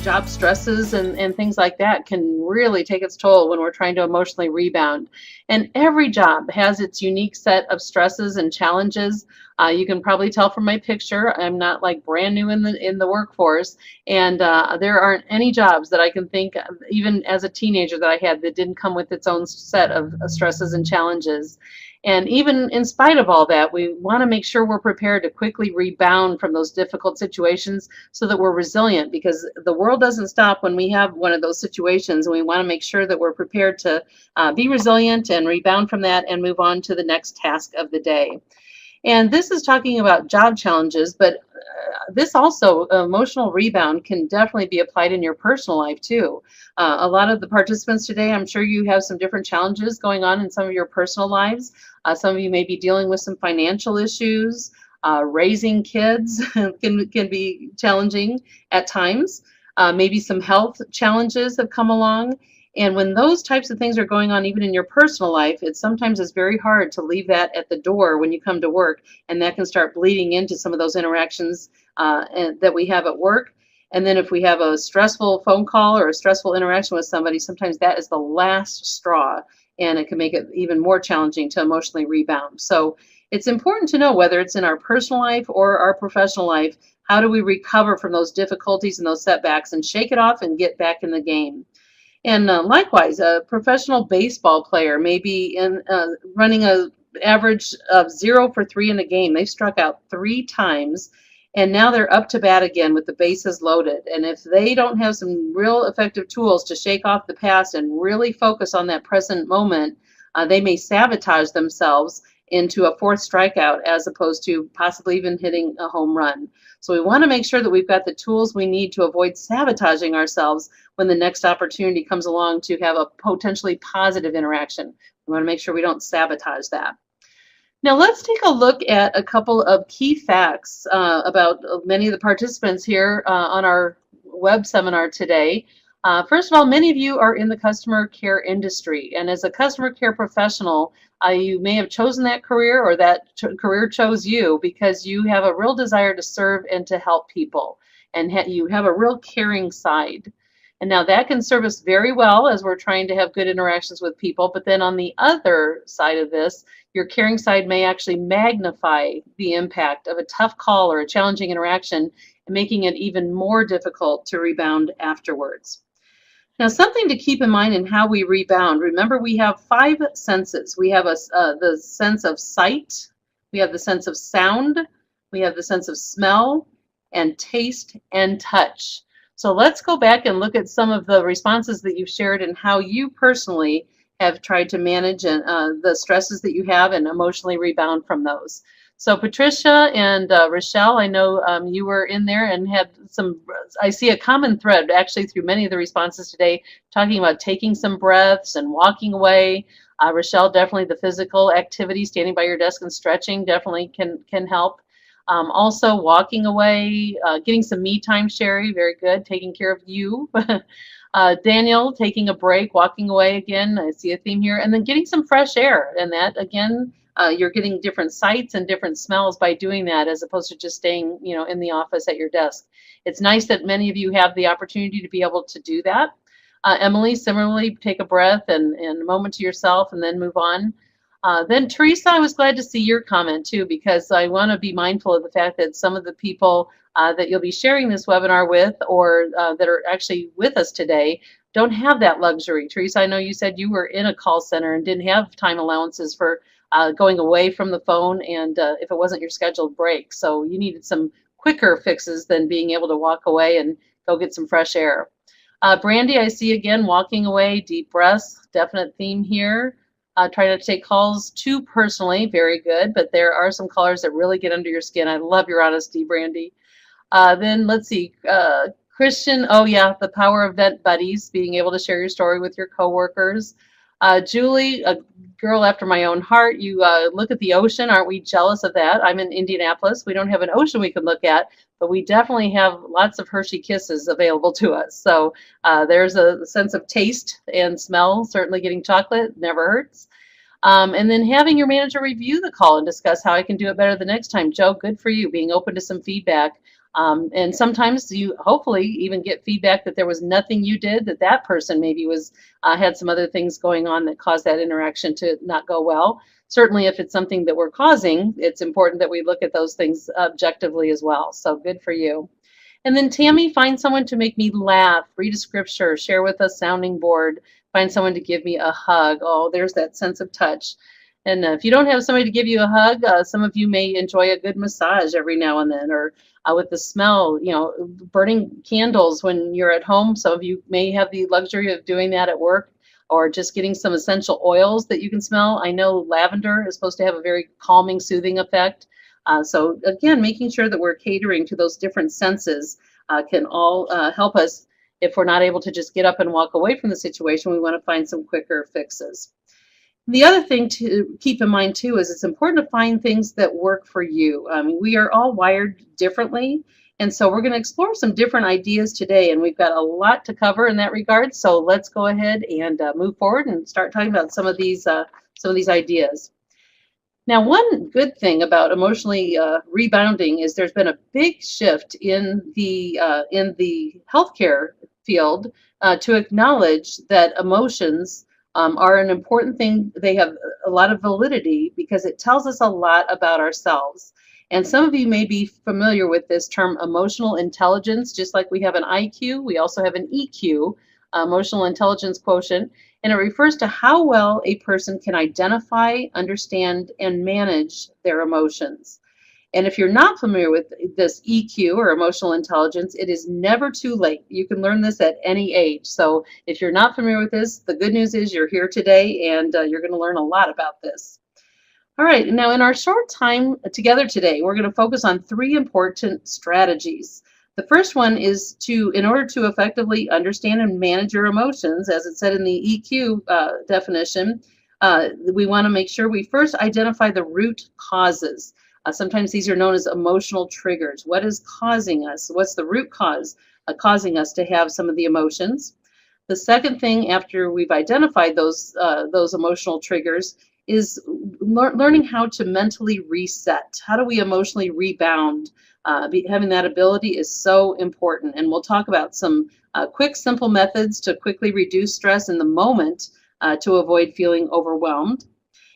job stresses and things like that can really take its toll when we're trying to emotionally rebound. And every job has its unique set of stresses and challenges. You can probably tell from my picture, I'm not like brand new in the workforce, and there aren't any jobs that I can think of, even as a teenager that I had, that didn't come with its own set of stresses and challenges. And even in spite of all that, we want to make sure we're prepared to quickly rebound from those difficult situations so that we're resilient, because the world doesn't stop when we have one of those situations. And we want to make sure that we're prepared to be resilient and rebound from that and move on to the next task of the day. And this is talking about job challenges, but this also, emotional rebound, can definitely be applied in your personal life too. A lot of the participants today, I'm sure you have some different challenges going on in some of your personal lives. Some of you may be dealing with some financial issues. Raising kids can be challenging at times. Maybe some health challenges have come along. And when those types of things are going on, even in your personal life, it sometimes is very hard to leave that at the door when you come to work, and that can start bleeding into some of those interactions that we have at work. And then if we have a stressful phone call or a stressful interaction with somebody, sometimes that is the last straw, and it can make it even more challenging to emotionally rebound. So it's important to know, whether it's in our personal life or our professional life, how do we recover from those difficulties and those setbacks and shake it off and get back in the game. And likewise, a professional baseball player may be running an average of 0 for 3 in a game. They struck out 3 times, and now they're up to bat again with the bases loaded. And if they don't have some real effective tools to shake off the past and really focus on that present moment, they may sabotage themselves into a 4th strikeout, as opposed to possibly even hitting a home run. So we want to make sure that we've got the tools we need to avoid sabotaging ourselves when the next opportunity comes along to have a potentially positive interaction. We want to make sure we don't sabotage that. Now let's take a look at a couple of key facts about many of the participants here on our web seminar today. First of all, many of you are in the customer care industry, and as a customer care professional, you may have chosen that career, or that career chose you, because you have a real desire to serve and to help people, and you have a real caring side. And now that can serve us very well as we're trying to have good interactions with people, but then on the other side of this, your caring side may actually magnify the impact of a tough call or a challenging interaction, making it even more difficult to rebound afterwards. Now, something to keep in mind in how we rebound. Remember, we have 5 senses. We have the sense of sight, we have the sense of sound, we have the sense of smell, and taste and touch. So let's go back and look at some of the responses that you've shared and how you personally have tried to manage the stresses that you have and emotionally rebound from those. So Patricia and Rochelle, I know you were in there and had some, I see a common thread actually through many of the responses today, talking about taking some breaths and walking away. Rochelle, definitely the physical activity, standing by your desk and stretching definitely can help. Also walking away, getting some me time, Sherry, very good, taking care of you. Daniel, taking a break, walking away again, I see a theme here, and then getting some fresh air, and that again, you're getting different sights and different smells by doing that, as opposed to just staying, in the office at your desk. It's nice that many of you have the opportunity to be able to do that. Emily, similarly, take a breath and a moment to yourself and then move on. Then Teresa, I was glad to see your comment too, because I want to be mindful of the fact that some of the people that you'll be sharing this webinar with, or that are actually with us today, don't have that luxury. Teresa, I know you said you were in a call center and didn't have time allowances for going away from the phone, and if it wasn't your scheduled break. So you needed some quicker fixes than being able to walk away and go get some fresh air. Brandy, I see again, walking away, deep breaths, definite theme here. Try not to take calls too personally, very good, but there are some callers that really get under your skin. I love your honesty, Brandy. Then let's see, Christian, oh yeah, the power of vent buddies, being able to share your story with your coworkers. Julie, a girl after my own heart, you look at the ocean. Aren't we jealous of that? I'm in Indianapolis. We don't have an ocean we can look at, but we definitely have lots of Hershey Kisses available to us. So there's a sense of taste and smell. Certainly getting chocolate never hurts. And then having your manager review the call and discuss how I can do it better the next time. Joe, good for you, being open to some feedback. And sometimes you hopefully even get feedback that there was nothing you did, that that person maybe was had some other things going on that caused that interaction to not go well. Certainly, if it's something that we're causing, it's important that we look at those things objectively as well. So good for you. And then Tammy, find someone to make me laugh, read a scripture, share with a sounding board, find someone to give me a hug. Oh, there's that sense of touch. And if you don't have somebody to give you a hug, some of you may enjoy a good massage every now and then, or with the smell, burning candles when you're at home. Some of you may have the luxury of doing that at work, or just getting some essential oils that you can smell. I know lavender is supposed to have a very calming, soothing effect. So again, making sure that we're catering to those different senses can all help us. If we're not able to just get up and walk away from the situation, we want to find some quicker fixes. The other thing to keep in mind too is it's important to find things that work for you. We are all wired differently, and so we're going to explore some different ideas today, and we've got a lot to cover in that regard. So let's go ahead and move forward and start talking about some of these ideas. Now, one good thing about emotionally rebounding is there's been a big shift in the healthcare field to acknowledge that emotions are an important thing. They have a lot of validity because it tells us a lot about ourselves. And some of you may be familiar with this term emotional intelligence. Just like we have an IQ, we also have an EQ, emotional intelligence quotient, and it refers to how well a person can identify, understand, and manage their emotions. And if you're not familiar with this EQ or emotional intelligence, it is never too late. You can learn this at any age. So if you're not familiar with this, the good news is you're here today, and you're going to learn a lot about this. All right, now in our short time together today, we're going to focus on 3 important strategies. The first one is in order to effectively understand and manage your emotions, as it said in the EQ definition, we want to make sure we first identify the root causes. Sometimes these are known as emotional triggers. What is causing us? What's the root cause causing us to have some of the emotions? The second thing, after we've identified those emotional triggers, is learning how to mentally reset. How do we emotionally rebound? Having that ability is so important. And we'll talk about some quick, simple methods to quickly reduce stress in the moment to avoid feeling overwhelmed.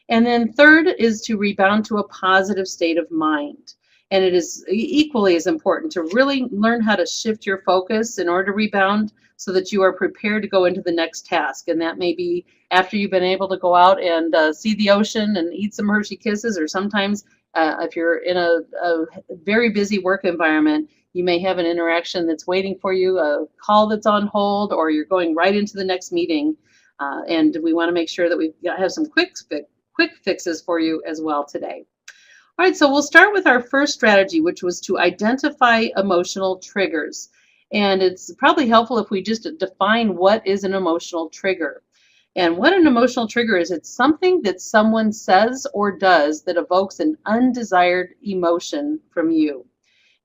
And then third is to rebound to a positive state of mind. And it is equally as important to really learn how to shift your focus in order to rebound so that you are prepared to go into the next task. And that may be after you've been able to go out and see the ocean and eat some Hershey Kisses, or sometimes if you're in a very busy work environment, you may have an interaction that's waiting for you, a call that's on hold, or you're going right into the next meeting. And we want to make sure that we have some quick fixes for you as well today. All right, so we'll start with our first strategy, which was to identify emotional triggers. And it's probably helpful if we just define what is an emotional trigger. And what an emotional trigger is, it's something that someone says or does that evokes an undesired emotion from you.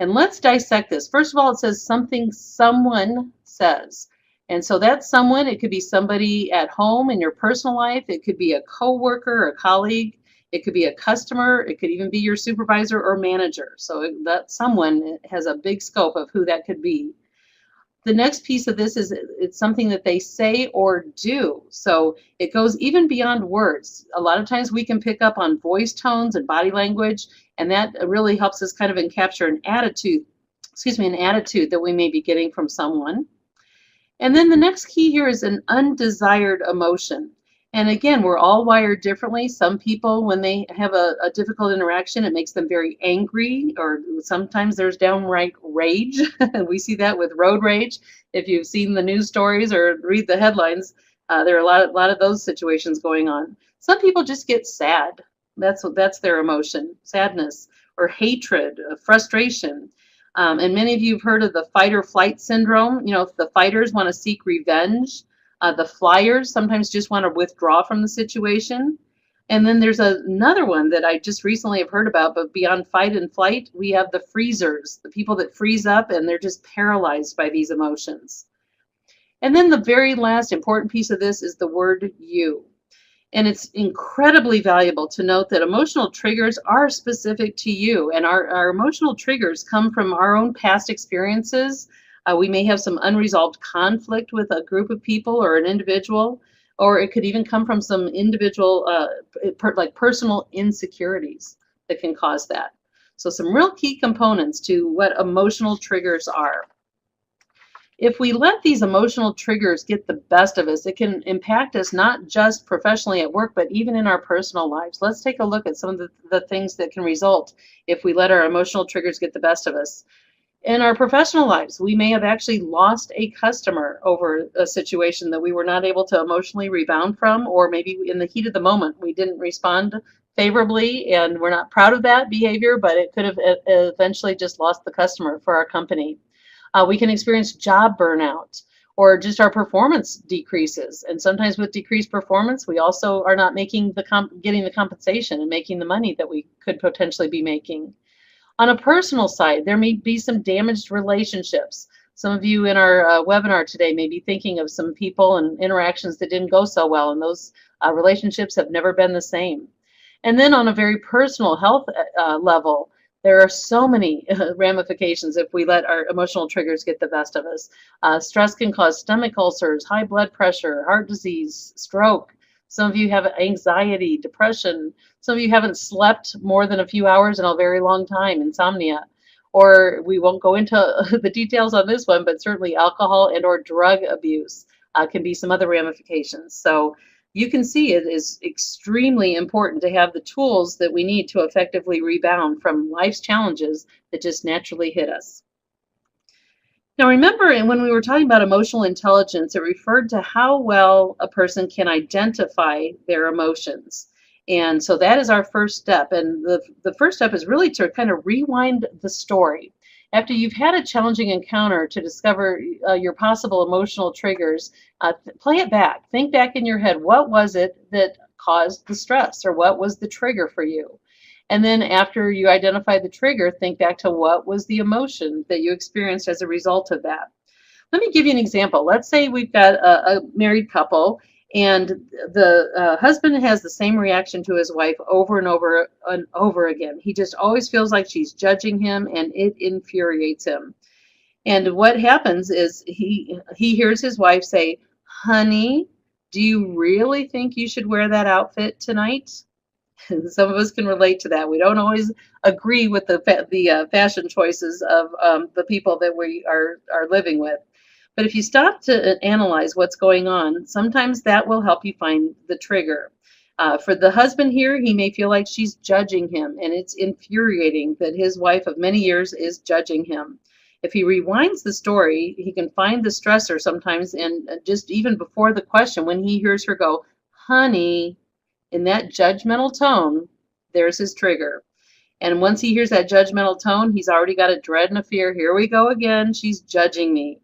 And let's dissect this. First of all, it says something someone says. And so that's someone. It could be somebody at home in your personal life. It could be a coworker or a colleague. It could be a customer. It could even be your supervisor or manager. So that someone has a big scope of who that could be. The next piece of this is it's something that they say or do. So it goes even beyond words. A lot of times we can pick up on voice tones and body language, and that really helps us kind of capture an attitude that we may be getting from someone. And then the next key here is an undesired emotion. And again, we're all wired differently. Some people, when they have a difficult interaction, it makes them very angry, or sometimes there's downright rage. We see that with road rage. If you've seen the news stories or read the headlines, there are a lot of those situations going on. Some people just get sad. That's their emotion, sadness, or hatred, frustration. And many of you have heard of the fight or flight syndrome. If the fighters want to seek revenge, the flyers sometimes just want to withdraw from the situation. And then there's another one that I just recently have heard about, but beyond fight and flight, we have the freezers, the people that freeze up and they're just paralyzed by these emotions. And then the very last important piece of this is the word you. And it's incredibly valuable to note that emotional triggers are specific to you, and our emotional triggers come from our own past experiences. We may have some unresolved conflict with a group of people or an individual, or it could even come from some individual, like personal insecurities that can cause that. So some real key components to what emotional triggers are. If we let these emotional triggers get the best of us, it can impact us not just professionally at work, but even in our personal lives. Let's take a look at some of the things that can result if we let our emotional triggers get the best of us. In our professional lives, we may have actually lost a customer over a situation that we were not able to emotionally rebound from, or maybe in the heat of the moment, we didn't respond favorably, and we're not proud of that behavior, but it could have eventually just lost the customer for our company. We can experience job burnout, or just our performance decreases. And sometimes with decreased performance, we also are not making getting the compensation and making the money that we could potentially be making. On a personal side, there may be some damaged relationships. Some of you in our webinar today may be thinking of some people and interactions that didn't go so well, and those relationships have never been the same. And then on a very personal health level, there are so many ramifications if we let our emotional triggers get the best of us. Stress can cause stomach ulcers, high blood pressure, heart disease, stroke. Some of you have anxiety, depression. Some of you haven't slept more than a few hours in a very long time, insomnia. Or we won't go into the details on this one, but certainly alcohol and or drug abuse can be some other ramifications. So you can see it is extremely important to have the tools that we need to effectively rebound from life's challenges that just naturally hit us. Now remember, when we were talking about emotional intelligence, it referred to how well a person can identify their emotions. And so that is our first step. And the first step is really to kind of rewind the story. After you've had a challenging encounter to discover your possible emotional triggers, play it back. Think back in your head, what was it that caused the stress, or what was the trigger for you? And then after you identify the trigger, think back to what was the emotion that you experienced as a result of that. Let me give you an example. Let's say we've got a married couple, and the husband has the same reaction to his wife over and over again. He just always feels like she's judging him, and it infuriates him. And what happens is he hears his wife say, "Honey, do you really think you should wear that outfit tonight?" Some of us can relate to that. We don't always agree with the fashion choices of the people that we are living with. But if you stop to analyze what's going on, sometimes that will help you find the trigger. For the husband here, he may feel like she's judging him, and it's infuriating that his wife of many years is judging him. If he rewinds the story, he can find the stressor sometimes, and just even before the question, when he hears her go, "Honey," in that judgmental tone, there's his trigger. And once he hears that judgmental tone, he's already got a dread and a fear. Here we go again. She's judging me.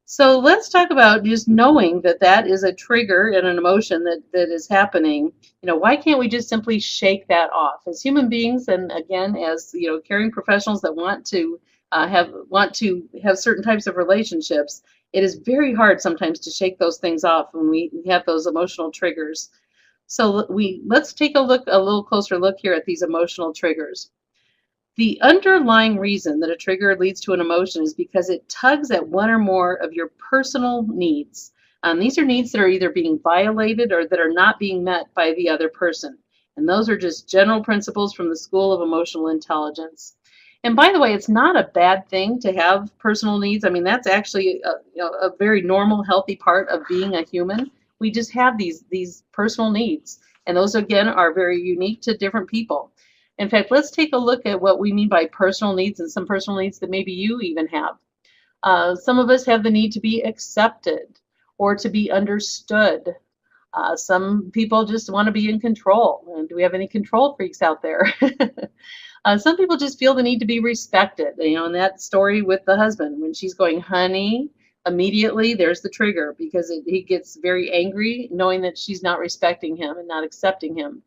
So let's talk about just knowing that that is a trigger and an emotion that is happening. Why can't we just simply shake that off? As human beings, and again, as caring professionals that want to have certain types of relationships, it is very hard sometimes to shake those things off when we have those emotional triggers. So let's take a little closer look here at these emotional triggers. The underlying reason that a trigger leads to an emotion is because it tugs at one or more of your personal needs. These are needs that are either being violated or that are not being met by the other person. And those are just general principles from the School of Emotional Intelligence. And by the way, it's not a bad thing to have personal needs. I mean, that's actually a very normal, healthy part of being a human. We just have these personal needs. And those, again, are very unique to different people. In fact, let's take a look at what we mean by personal needs, and some personal needs that maybe you even have. Some of us have the need to be accepted or to be understood. Some people just want to be in control. And do we have any control freaks out there? Some people just feel the need to be respected. In that story with the husband, when she's going, "Honey," immediately there's the trigger, because he gets very angry knowing that she's not respecting him and not accepting him.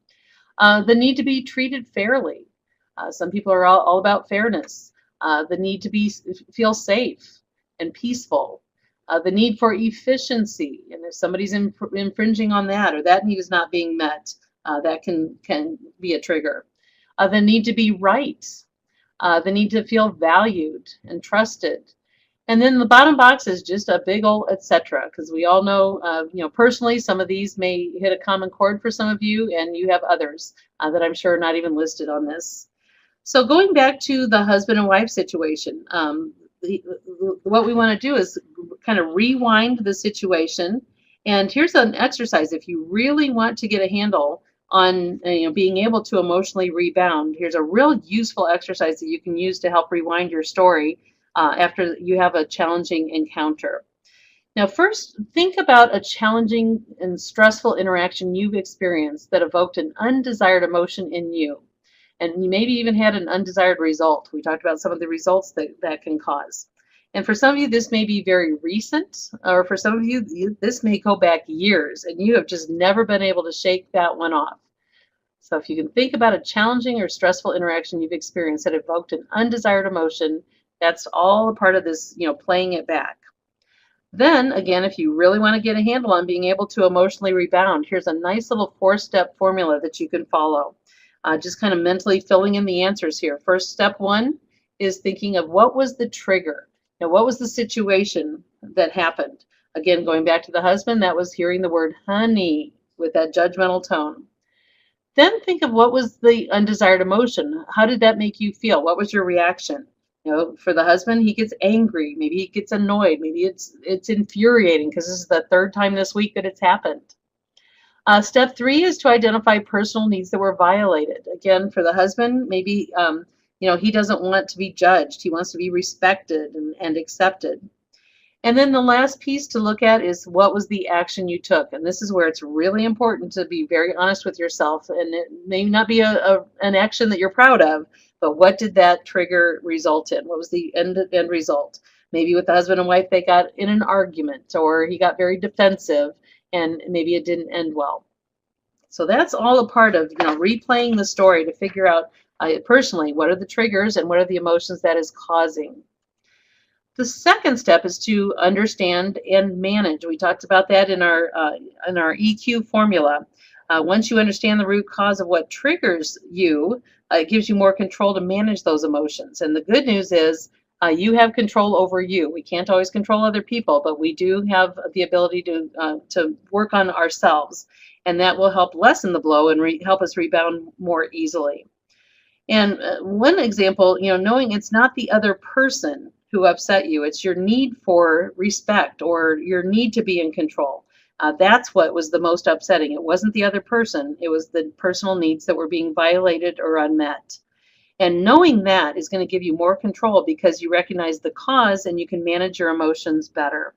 The need to be treated fairly. Some people are all about fairness. The need to feel safe and peaceful. The need for efficiency, and if somebody's infringing on that or that need is not being met, that can be a trigger. The need to be right, the need to feel valued and trusted. And then the bottom box is just a big old etc. Because we all know, personally, some of these may hit a common chord for some of you, and you have others that I'm sure are not even listed on this. So going back to the husband and wife situation, what we want to do is kind of rewind the situation. And here's an exercise. If you really want to get a handle on being able to emotionally rebound, here's a real useful exercise that you can use to help rewind your story after you have a challenging encounter. Now, first, think about a challenging and stressful interaction you've experienced that evoked an undesired emotion in you. And you maybe even had an undesired result. We talked about some of the results that can cause. And for some of you, this may be very recent, or for some of you, this may go back years, and you have just never been able to shake that one off. So if you can think about a challenging or stressful interaction you've experienced that evoked an undesired emotion, that's all a part of this, playing it back. Then, again, if you really want to get a handle on being able to emotionally rebound, here's a nice little 4-step formula that you can follow. Just kind of mentally filling in the answers here. First, step 1 is thinking of what was the trigger. Now, what was the situation that happened? Again, going back to the husband, that was hearing the word honey with that judgmental tone. Then think of what was the undesired emotion. How did that make you feel? What was your reaction? For the husband, he gets angry. Maybe he gets annoyed. Maybe it's infuriating because this is the 3rd time this week that it's happened. Step 3 is to identify personal needs that were violated. Again, for the husband, maybe he doesn't want to be judged. He wants to be respected and accepted. And then the last piece to look at is what was the action you took. And this is where it's really important to be very honest with yourself. And it may not be an action that you're proud of, but what did that trigger result in? What was the end result? Maybe with the husband and wife, they got in an argument, or he got very defensive, and maybe it didn't end well. So that's all a part of replaying the story to figure out personally what are the triggers and what are the emotions that is causing. The second step is to understand and manage. We talked about that in our EQ formula. Once you understand the root cause of what triggers you, it gives you more control to manage those emotions. And the good news is you have control over you. We can't always control other people, but we do have the ability to work on ourselves, and that will help lessen the blow and help us rebound more easily. And one example, knowing it's not the other person who upset you, it's your need for respect or your need to be in control. That's what was the most upsetting. It wasn't the other person. It was the personal needs that were being violated or unmet. And knowing that is going to give you more control because you recognize the cause and you can manage your emotions better.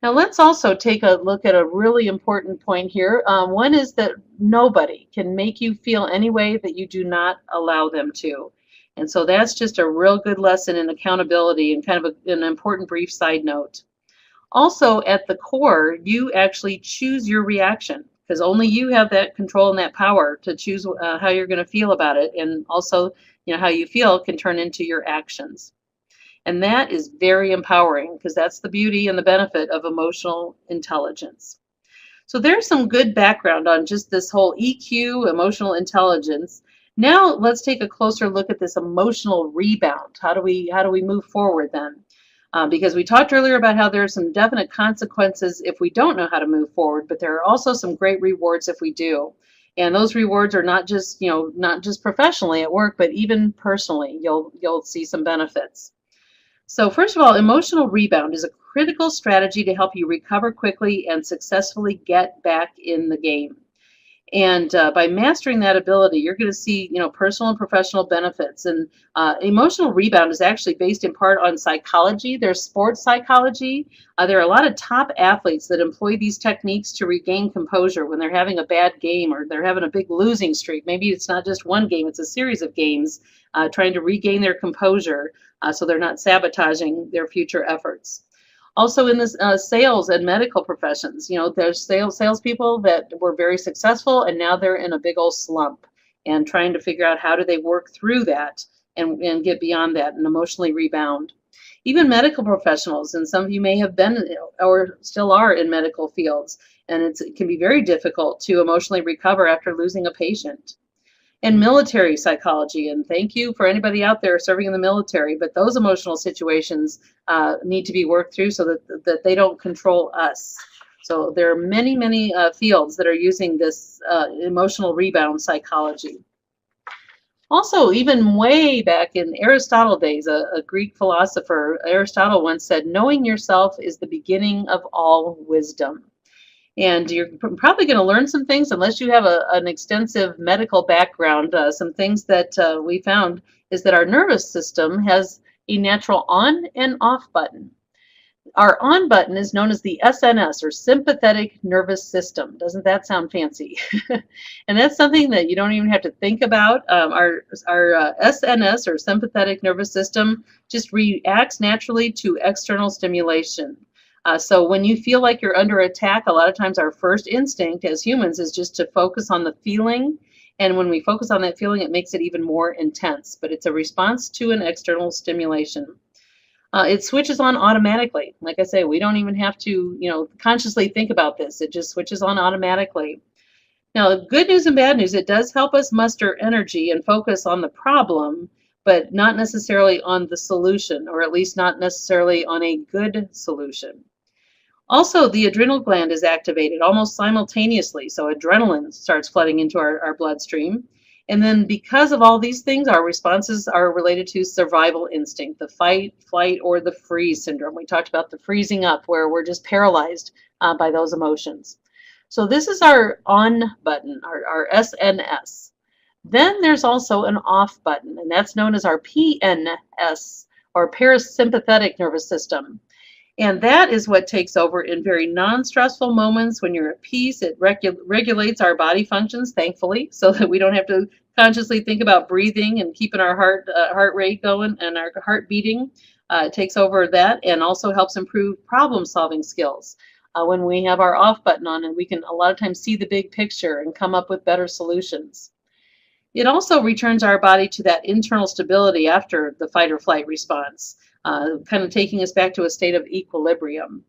Now let's also take a look at a really important point here. One is that nobody can make you feel any way that you do not allow them to. And so that's just a real good lesson in accountability and kind of an important brief side note. Also, at the core, you actually choose your reaction because only you have that control and that power to choose how you're going to feel about it. And also, how you feel can turn into your actions. And that is very empowering because that's the beauty and the benefit of emotional intelligence. So there's some good background on just this whole EQ, emotional intelligence. Now let's take a closer look at this emotional rebound. How do we move forward then? Because we talked earlier about how there are some definite consequences if we don't know how to move forward, but there are also some great rewards if we do. And those rewards are not just professionally at work, but even personally, you'll see some benefits. So first of all, emotional rebound is a critical strategy to help you recover quickly and successfully get back in the game. And by mastering that ability, you're going to see, personal and professional benefits. And emotional rebound is actually based in part on psychology. There's sports psychology. There are a lot of top athletes that employ these techniques to regain composure when they're having a bad game or they're having a big losing streak. Maybe it's not just one game, it's a series of games, trying to regain their composure so they're not sabotaging their future efforts. Also in the sales and medical professions, there's salespeople that were very successful and now they're in a big old slump and trying to figure out how do they work through that and get beyond that and emotionally rebound. Even medical professionals, and some of you may have been or still are in medical fields, and it can be very difficult to emotionally recover after losing a patient. And military psychology, and thank you for anybody out there serving in the military, but those emotional situations need to be worked through so that they don't control us. So there are many, many fields that are using this emotional rebound psychology. Also, even way back in Aristotle days, a Greek philosopher, Aristotle once said, knowing yourself is the beginning of all wisdom. And you're probably going to learn some things unless you have an extensive medical background. Some things that we found is that our nervous system has a natural on and off button. Our on button is known as the SNS, or sympathetic nervous system. Doesn't that sound fancy? And that's something that you don't even have to think about. Our SNS, or sympathetic nervous system, just reacts naturally to external stimulation. So when you feel like you're under attack, a lot of times our first instinct as humans is just to focus on the feeling. And when we focus on that feeling, it makes it even more intense. But it's a response to an external stimulation. It switches on automatically. Like I say, we don't even have to, consciously think about this. It just switches on automatically. Now, good news and bad news, it does help us muster energy and focus on the problem, but not necessarily on the solution, or at least not necessarily on a good solution. Also, the adrenal gland is activated almost simultaneously, so adrenaline starts flooding into our bloodstream. And then because of all these things, our responses are related to survival instinct, the fight, flight, or the freeze syndrome. We talked about the freezing up, where we're just paralyzed by those emotions. So this is our on button, our SNS. Then there's also an off button, and that's known as our PNS, or parasympathetic nervous system. And that is what takes over in very non-stressful moments when you're at peace. It regulates our body functions, thankfully, so that we don't have to consciously think about breathing and keeping our heart rate going and our heart beating. It takes over that, and also helps improve problem-solving skills. When we have our off button on, and we can a lot of times see the big picture and come up with better solutions. It also returns our body to that internal stability after the fight or flight response. Kind of taking us back to a state of equilibrium.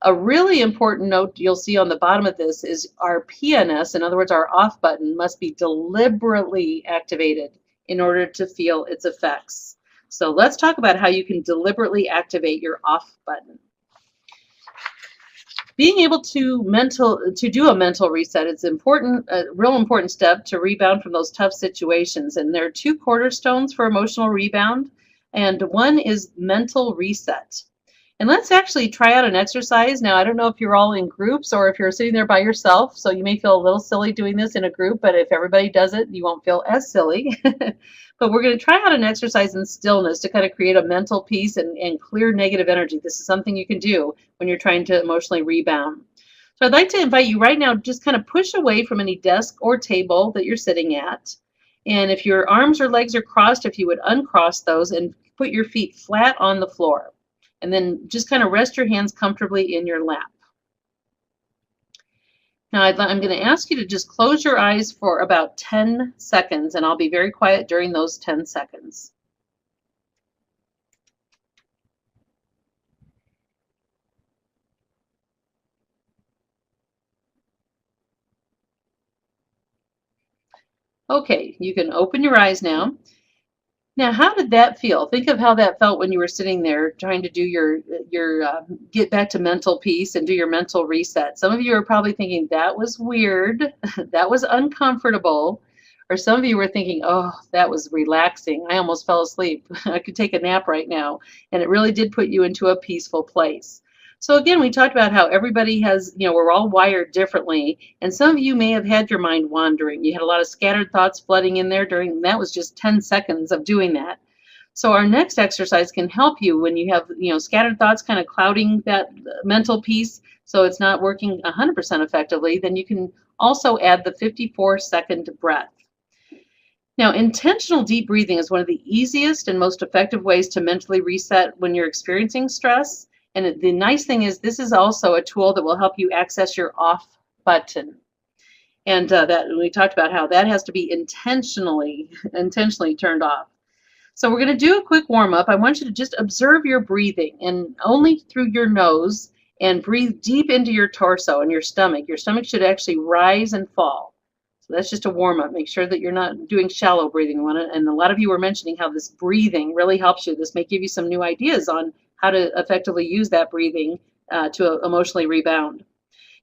A really important note you'll see on the bottom of this is our PNS, in other words, our off button, must be deliberately activated in order to feel its effects. So let's talk about how you can deliberately activate your off button. Being able to do a mental reset is important, a real important step to rebound from those tough situations. And there are two cornerstones for emotional rebound. And one is mental reset. And let's actually try out an exercise. Now, I don't know if you're all in groups or if you're sitting there by yourself, so you may feel a little silly doing this in a group, but if everybody does it, you won't feel as silly. But we're going to try out an exercise in stillness to kind of create a mental peace and clear negative energy. This is something you can do when you're trying to emotionally rebound. So I'd like to invite you right now, just kind of push away from any desk or table that you're sitting at. And if your arms or legs are crossed, if you would uncross those and put your feet flat on the floor. And then just kind of rest your hands comfortably in your lap. Now I'm going to ask you to just close your eyes for about 10 seconds, and I'll be very quiet during those 10 seconds. Okay, you can open your eyes now. Now, how did that feel? Think of how that felt when you were sitting there trying to do your get back to mental peace and do your mental reset. Some of you are probably thinking, that was weird, that was uncomfortable. Or some of you were thinking, oh, that was relaxing. I almost fell asleep. I could take a nap right now. And it really did put you into a peaceful place. So again, we talked about how everybody has, we're all wired differently. And some of you may have had your mind wandering. You had a lot of scattered thoughts flooding in there that was just 10 seconds of doing that. So our next exercise can help you when you have, scattered thoughts kind of clouding that mental peace, so it's not working 100% effectively. Then you can also add the 54-second breath. Now, intentional deep breathing is one of the easiest and most effective ways to mentally reset when you're experiencing stress. And the nice thing is this is also a tool that will help you access your off button. And that we talked about how that has to be intentionally turned off. So we're going to do a quick warm up. I want you to just observe your breathing and only through your nose, and breathe deep into your torso and your stomach. Your stomach should actually rise and fall. So that's just a warm up. Make sure that you're not doing shallow breathing. And a lot of you were mentioning how this breathing really helps you. This may give you some new ideas on how to effectively use that breathing to emotionally rebound.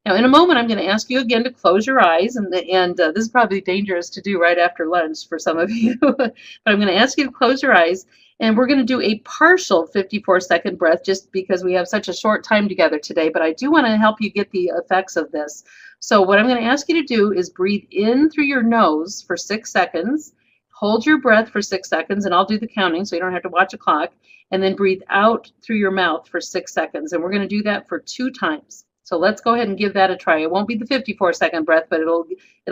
Now, in a moment, I'm going to ask you again to close your eyes, and this is probably dangerous to do right after lunch for some of you, but I'm going to ask you to close your eyes, and we're going to do a partial 54-second breath just because we have such a short time together today, but I do want to help you get the effects of this. So what I'm going to ask you to do is breathe in through your nose for 6 seconds, hold your breath for 6 seconds, and I'll do the counting so you don't have to watch a clock, and then breathe out through your mouth for 6 seconds, and we're going to do that for 2 times. So let's go ahead and give that a try. It won't be the 54-second breath, but it'll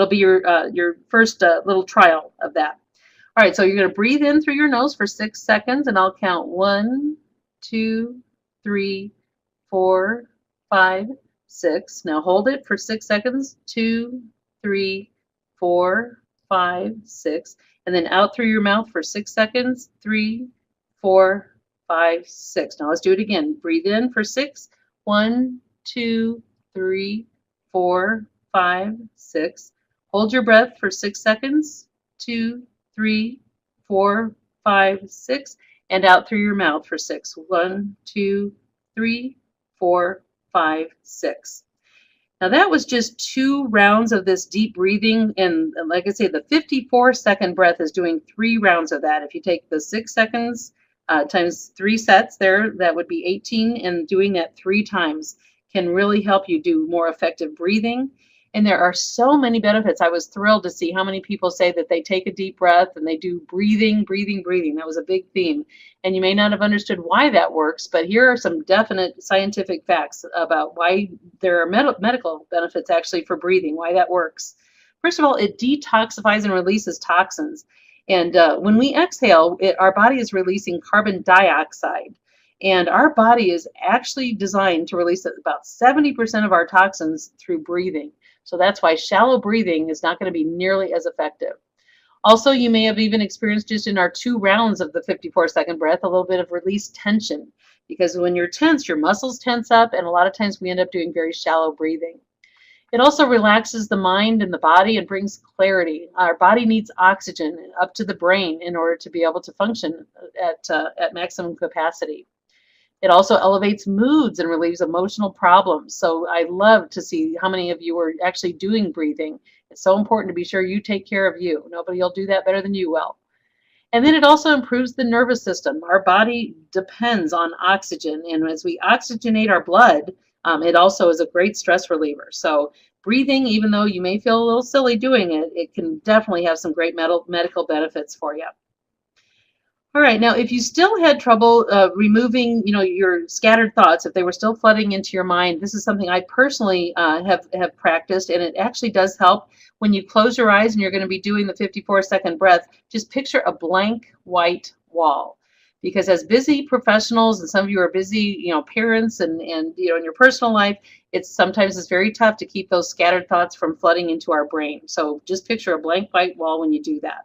be your first little trial of that. All right, so you're going to breathe in through your nose for 6 seconds, and I'll count 1, 2, 3, 4, 5, 6. Now hold it for 6 seconds. 2, 3, 4, 5, 6. And then out through your mouth for 6 seconds. 3, 4, 5, 6. Now let's do it again. Breathe in for 6. 1, 2, 3, 4, 5, 6. Hold your breath for 6 seconds. 2, 3, 4, 5, 6. And out through your mouth for 6. 1, 2, 3, 4, 5, 6. Now that was just 2 rounds of this deep breathing, and like I say, the 54-second breath is doing 3 rounds of that. If you take the 6 seconds times 3 sets there, that would be 18, and doing that 3 times can really help you do more effective breathing. And there are so many benefits. I was thrilled to see how many people say that they take a deep breath and they do breathing, breathing, breathing. That was a big theme. And you may not have understood why that works, but here are some definite scientific facts about why there are medical benefits actually for breathing, why that works. First of all, it detoxifies and releases toxins. And when we exhale, our body is releasing carbon dioxide. And our body is actually designed to release about 70% of our toxins through breathing. So that's why shallow breathing is not going to be nearly as effective. Also, you may have even experienced just in our 2 rounds of the 54-second breath a little bit of released tension, because when you're tense, your muscles tense up, and a lot of times we end up doing very shallow breathing. It also relaxes the mind and the body and brings clarity. Our body needs oxygen up to the brain in order to be able to function at maximum capacity. It also elevates moods and relieves emotional problems. So I love to see how many of you are actually doing breathing. It's so important to be sure you take care of you. Nobody will do that better than you will. And then it also improves the nervous system. Our body depends on oxygen, and as we oxygenate our blood, it also is a great stress reliever. So breathing, even though you may feel a little silly doing it, it can definitely have some great medical benefits for you. All right, now if you still had trouble removing, your scattered thoughts, if they were still flooding into your mind, this is something I personally have practiced, and it actually does help. When you close your eyes and you're going to be doing the 54-second breath, just picture a blank white wall. Because as busy professionals, and some of you are busy, parents, and in your personal life, sometimes it's very tough to keep those scattered thoughts from flooding into our brain. So just picture a blank white wall when you do that.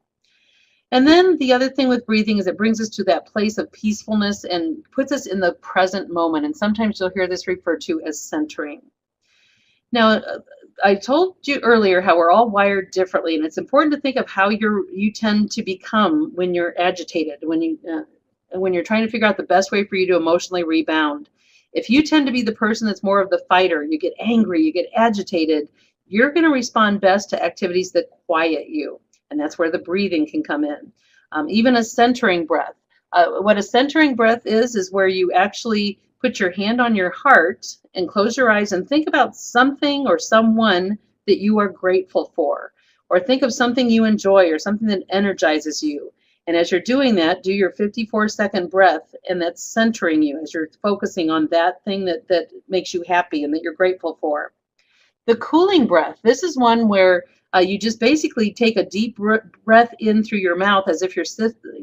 And then the other thing with breathing is it brings us to that place of peacefulness and puts us in the present moment. And sometimes you'll hear this referred to as centering. Now, I told you earlier how we're all wired differently, and it's important to think of how you tend to become when you're agitated, when you're trying to figure out the best way for you to emotionally rebound. If you tend to be the person that's more of the fighter, you get angry, you get agitated, you're going to respond best to activities that quiet you. And that's where the breathing can come in. Even a centering breath. What a centering breath is where you actually put your hand on your heart and close your eyes and think about something or someone that you are grateful for. Or think of something you enjoy or something that energizes you. And as you're doing that, do your 54-second breath, and that's centering you as you're focusing on that thing that makes you happy and that you're grateful for. The cooling breath. This is one where you just basically take a deep breath in through your mouth as if you're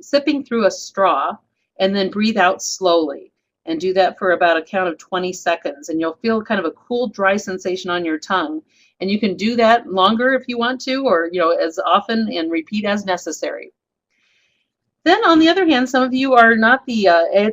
sipping through a straw, and then breathe out slowly. And do that for about a count of 20 seconds. And you'll feel kind of a cool, dry sensation on your tongue. And you can do that longer if you want to, or as often, and repeat as necessary. Then, on the other hand, some of you are not the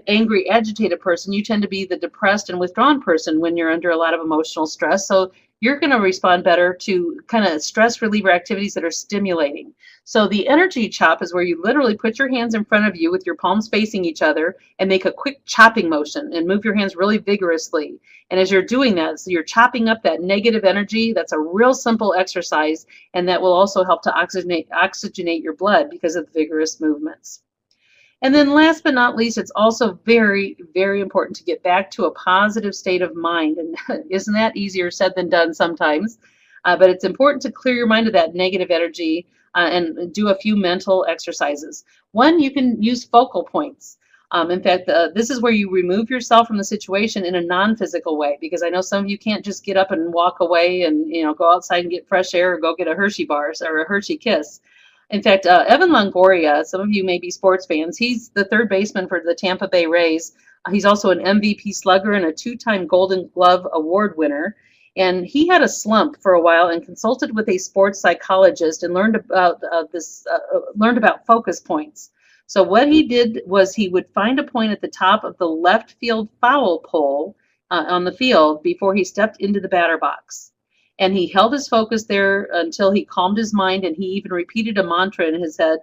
angry, agitated person. You tend to be the depressed and withdrawn person when you're under a lot of emotional stress. So you're going to respond better to kind of stress reliever activities that are stimulating. So the energy chop is where you literally put your hands in front of you with your palms facing each other and make a quick chopping motion and move your hands really vigorously. And as you're doing that, so you're chopping up that negative energy. That's a real simple exercise, and that will also help to oxygenate your blood because of the vigorous movements. And then last but not least, it's also very, very important to get back to a positive state of mind. And isn't that easier said than done sometimes? But it's important to clear your mind of that negative energy and do a few mental exercises. One, you can use focal points. In fact, this is where you remove yourself from the situation in a non-physical way, because I know some of you can't just get up and walk away and go outside and get fresh air or go get a Hershey bar or a Hershey Kiss. In fact, Evan Longoria, some of you may be sports fans, he's the third baseman for the Tampa Bay Rays. He's also an MVP slugger and a two-time Golden Glove Award winner. And he had a slump for a while and consulted with a sports psychologist and learned about focus points. So what he did was he would find a point at the top of the left field foul pole on the field before he stepped into the batter box. And he held his focus there until he calmed his mind, and he even repeated a mantra in his head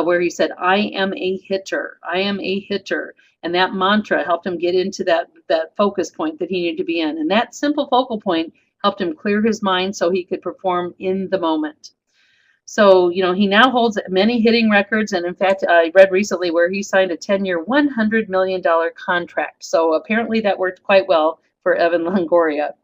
where he said, "I am a hitter. I am a hitter." And that mantra helped him get into that focus point that he needed to be in. And that simple focal point helped him clear his mind so he could perform in the moment. So, he now holds many hitting records. And in fact, I read recently where he signed a 10-year, $100 million contract. So apparently that worked quite well for Evan Longoria.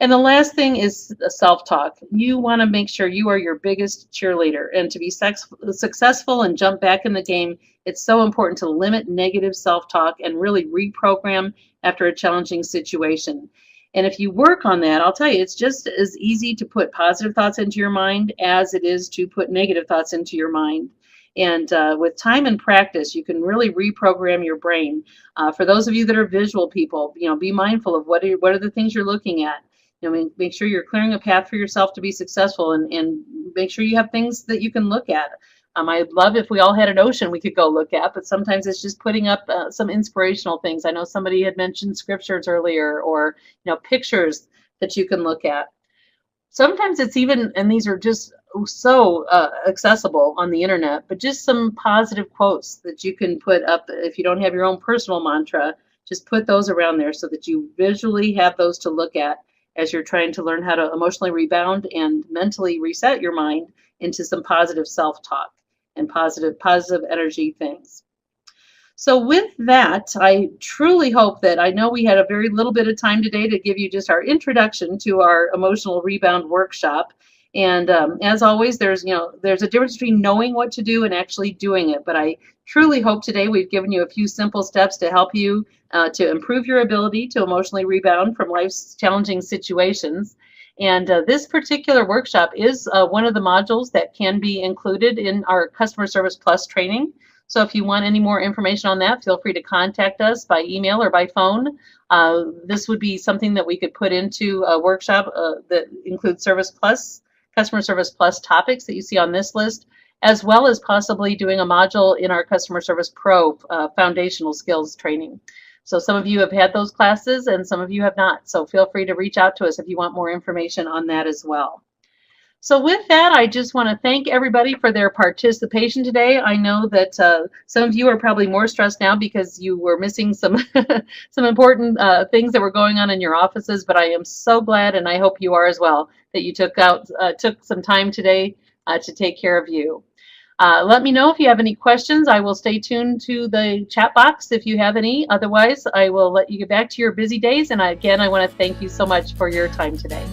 And the last thing is self-talk. You want to make sure you are your biggest cheerleader. And to be successful and jump back in the game, it's so important to limit negative self-talk and really reprogram after a challenging situation. And if you work on that, I'll tell you, it's just as easy to put positive thoughts into your mind as it is to put negative thoughts into your mind. And with time and practice, you can really reprogram your brain. For those of you that are visual people, be mindful of what are the things you're looking at. Make sure you're clearing a path for yourself to be successful, and make sure you have things that you can look at. I'd love if we all had an ocean we could go look at, but sometimes it's just putting up some inspirational things. I know somebody had mentioned scriptures earlier, or pictures that you can look at. Sometimes it's even, and these are just so accessible on the internet, but just some positive quotes that you can put up. If you don't have your own personal mantra, just put those around there so that you visually have those to look at as you're trying to learn how to emotionally rebound and mentally reset your mind into some positive self-talk and positive energy things. So with that, I truly hope that, I know we had a very little bit of time today to give you just our introduction to our emotional rebound workshop. And as always, there's a difference between knowing what to do and actually doing it. But I truly hope today we've given you a few simple steps to help you to improve your ability to emotionally rebound from life's challenging situations. And this particular workshop is one of the modules that can be included in our Customer Service Plus training. So if you want any more information on that, feel free to contact us by email or by phone. This would be something that we could put into a workshop that includes Customer Service Plus topics that you see on this list, as well as possibly doing a module in our Customer Service Pro foundational skills training. So some of you have had those classes and some of you have not. So feel free to reach out to us if you want more information on that as well. So with that, I just want to thank everybody for their participation today. I know that some of you are probably more stressed now because you were missing some some important things that were going on in your offices, but I am so glad, and I hope you are as well, that you took some time today to take care of you. Let me know if you have any questions. I will stay tuned to the chat box if you have any. Otherwise, I will let you get back to your busy days. And again, I want to thank you so much for your time today.